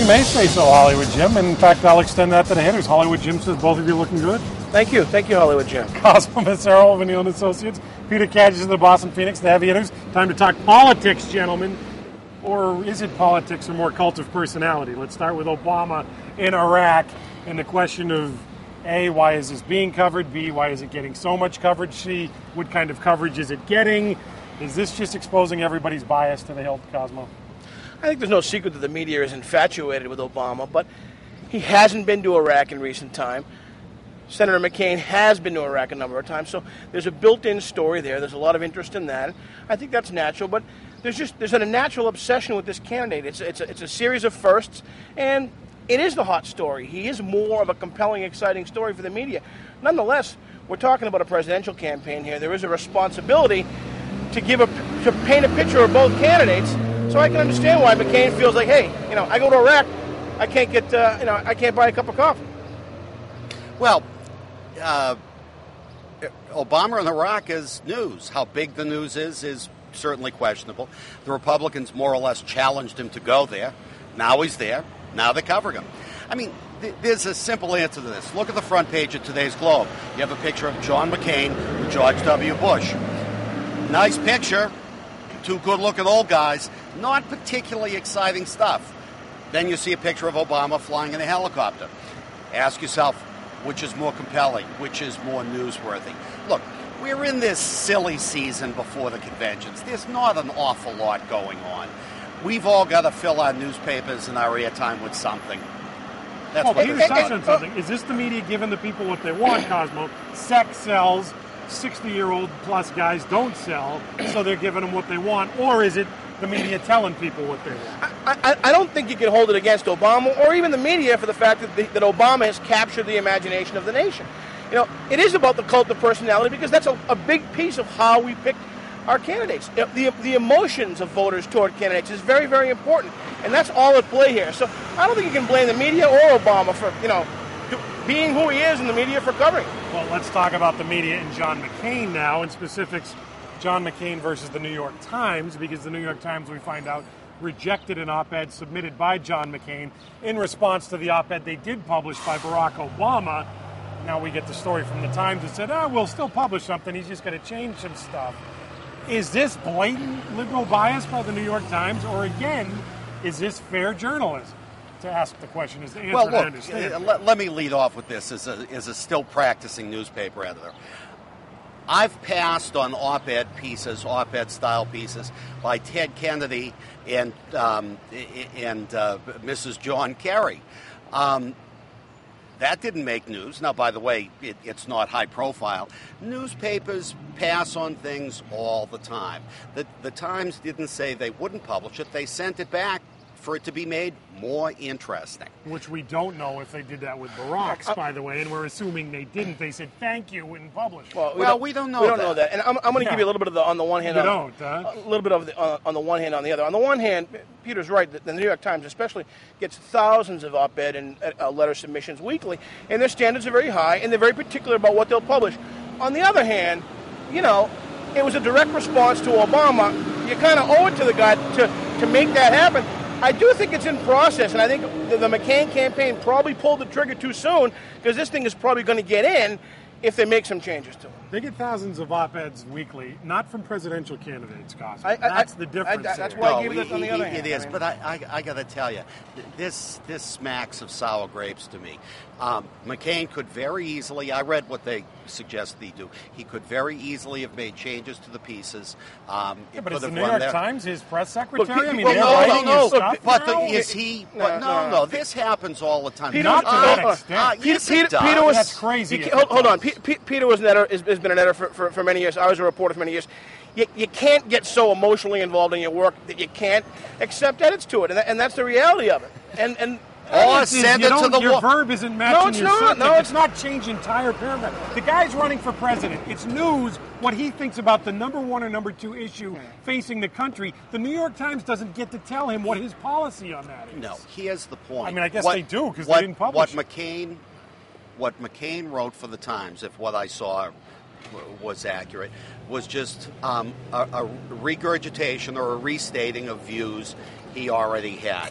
You may say so, Hollywood Jim. In fact, I'll extend that to the hitters. Hollywood Jim says both of you looking good. Thank you, Hollywood Jim. Cosmo Macero, O'Neill and Associates. Peter Cadges of the Boston Phoenix, the heavy hitters. Time to talk politics, gentlemen. Or is it politics or more cult of personality? Let's start with Obama in Iraq and the question of A, why is this being covered? B, why is it getting so much coverage? C, what kind of coverage is it getting? Is this just exposing everybody's bias to the hilt, Cosmo? I think there's no secret that the media is infatuated with Obama, but he hasn't been to Iraq in recent time. Senator McCain has been to Iraq a number of times, so there's a built-in story there. There's a lot of interest in that. I think that's natural, but there's a natural obsession with this candidate. It's a series of firsts, and it is the hot story. He is more of a compelling, exciting story for the media. Nonetheless, we're talking about a presidential campaign here. There is a responsibility to paint a picture of both candidates. So I can understand why McCain feels like, hey, I go to Iraq, I can't get, I can't buy a cup of coffee. Well, Obama in Iraq is news. How big the news is certainly questionable. The Republicans more or less challenged him to go there. Now he's there. Now they're covering him. I mean, there's a simple answer to this. Look at the front page of today's Globe. You have a picture of John McCain and George W. Bush. Nice picture. Two good-looking old guys. Not particularly exciting stuff. Then you see a picture of Obama flying in a helicopter. Ask yourself, which is more compelling? Which is more newsworthy? Look, we're in this silly season before the conventions. There's not an awful lot going on. We've all got to fill our newspapers and our airtime with something. That's what Peter touched on something. Is this the media giving the people what they want, Cosmo? Sex sells. 60-year-old plus guys don't sell, so they're giving them what they want, or is it the media telling people what they want? I don't think you can hold it against Obama or even the media for the fact that Obama has captured the imagination of the nation. It is about the cult of personality because that's a big piece of how we pick our candidates. The emotions of voters toward candidates is very, very important, and that's all at play here. So I don't think you can blame the media or Obama for, being who he is and the media for covering. Well, let's talk about the media and John McCain now. In specifics, John McCain versus the New York Times, because the New York Times, we find out, rejected an op-ed submitted by John McCain in response to the op-ed they did publish by Barack Obama. Now we get the story from the Times that said, we'll still publish something, he's just going to change some stuff. Is this blatant liberal bias by the New York Times, or again, is this fair journalism? To ask the question is the answer. Well, look, let me lead off with this as a still practicing newspaper editor. I've passed on op-ed style pieces by Ted Kennedy and Mrs. John Kerry. That didn't make news. Now, by the way, it's not high profile. Newspapers pass on things all the time. The Times didn't say they wouldn't publish it. They sent it back for it to be made more interesting. Which we don't know if they did that with Barack's, by the way, and we're assuming they didn't. They said, thank you, and published. Well, we don't know that. We don't know that. And I'm going to give you a little bit of on the one hand. A little bit of on the one hand, on the other. On the one hand, Peter's right. The New York Times especially gets thousands of op-ed and letter submissions weekly, and their standards are very high, and they're very particular about what they'll publish. On the other hand, it was a direct response to Obama. You kind of owe it to the guy to make that happen. I do think it's in process, and I think the McCain campaign probably pulled the trigger too soon because this thing is probably going to get in if they make some changes to it. They get thousands of op-eds weekly, not from presidential candidates, Cosmo. That's the difference. That's why I gave this on the other hand. It is, but I got to tell you, this smacks of sour grapes to me. McCain could very easily, I read what they suggested he do. He could very easily have made changes to the pieces. But is the New York Times his press secretary? Look, no. This happens all the time. Peter, not to that extent. Yes, it does. That's crazy. Hold on. Peter has been an editor for many years. I was a reporter for many years. You can't get so emotionally involved in your work that you can't accept edits to it, and that's the reality of it. And send it to the your verb isn't matching your subject. No, it's not change entire paragraph. The guy's running for president. It's news what he thinks about the number one or number two issue facing the country. The New York Times doesn't get to tell him what his policy on that is. No, here's the point. I mean, I guess they do because they didn't publish it. What McCain wrote for the Times, if what I saw was accurate, was just a regurgitation or a restating of views he already had.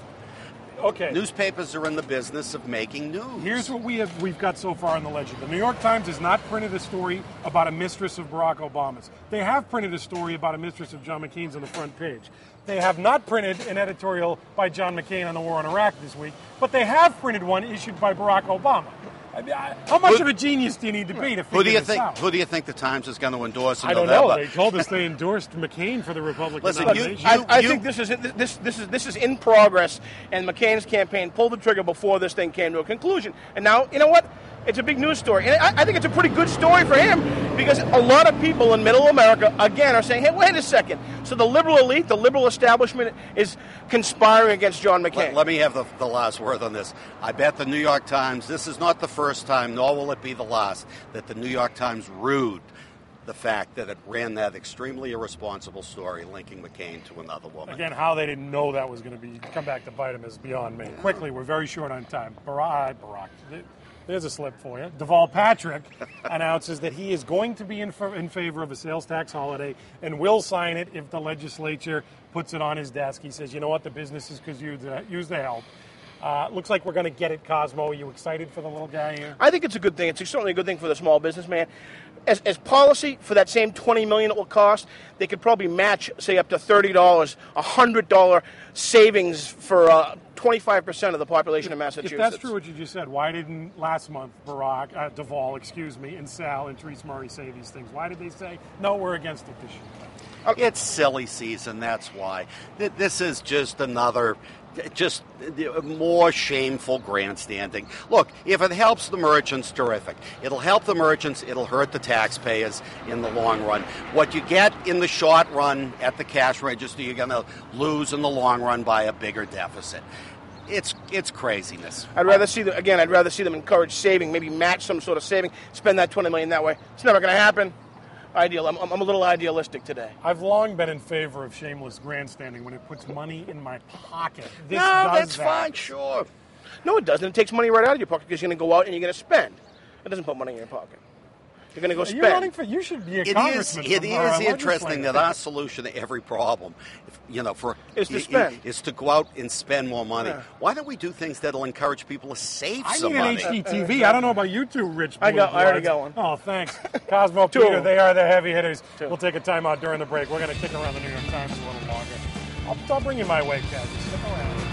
Okay. Newspapers are in the business of making news. Here's what we've got so far on the ledger. The New York Times has not printed a story about a mistress of Barack Obama's. They have printed a story about a mistress of John McCain's on the front page. They have not printed an editorial by John McCain on the war in Iraq this week, but they have printed one issued by Barack Obama. I mean, how much of a genius do you need to be to figure this out? Who do you think the Times is going to endorse in I don't November? know. They told us they endorsed McCain for the Republican Listen, nomination. I think this is in progress, and McCain's campaign pulled the trigger before this thing came to a conclusion. And now, you know what? It's a big news story. And I think it's a pretty good story for him because a lot of people in middle America, again, are saying, hey, wait a second. So the liberal elite, the liberal establishment is conspiring against John McCain. Let me have the last word on this. I bet the New York Times, this is not the first time, nor will it be the last, that the New York Times rued the fact that it ran that extremely irresponsible story linking McCain to another woman. Again, how they didn't know that was going to come back to bite him is beyond me. Quickly, we're very short on time. Barack. There's a slip for you. Deval Patrick announces that he is going to be in favor of a sales tax holiday and will sign it if the legislature puts it on his desk. He says, you know what, the businesses could use the help. Looks like we're going to get it, Cosmo. Are you excited for the little guy here? I think it's a good thing. It's certainly a good thing for the small businessman. As policy, for that same $20 million it will cost, they could probably match, say, up to $30, $100 savings for 25% of the population of Massachusetts. If that's true what you just said, why didn't last month Deval, and Sal and Therese Murray say these things? Why did they say, no, we're against it this year? It's silly season, that's why. This is just more shameful grandstanding. Look, if it helps the merchants, terrific. It'll help the merchants, it'll hurt the taxpayers in the long run. What you get in the short run at the cash register, you're going to lose in the long run by a bigger deficit. It's craziness. I'd rather see them encourage saving, maybe match some sort of saving, spend that $20 million that way. It's never going to happen. I'm a little idealistic today. I've long been in favor of shameless grandstanding when it puts money in my pocket. That's fine, sure. No, it doesn't. It takes money right out of your pocket because you're going to go out and you're going to spend. It doesn't put money in your pocket. You're going to go spend. You should be a congressman. It is interesting that our solution to every problem, is to spend. Is to go out and spend more money. Yeah. Why don't we do things that'll encourage people to save some money? I need an HDTV. I don't know about you two rich I already got one. Oh, thanks. Cosmo, Peter, they are the heavy hitters. We'll take a timeout during the break. We're going to kick around the New York Times a little longer. I'll bring you my way, Kat. Stick around.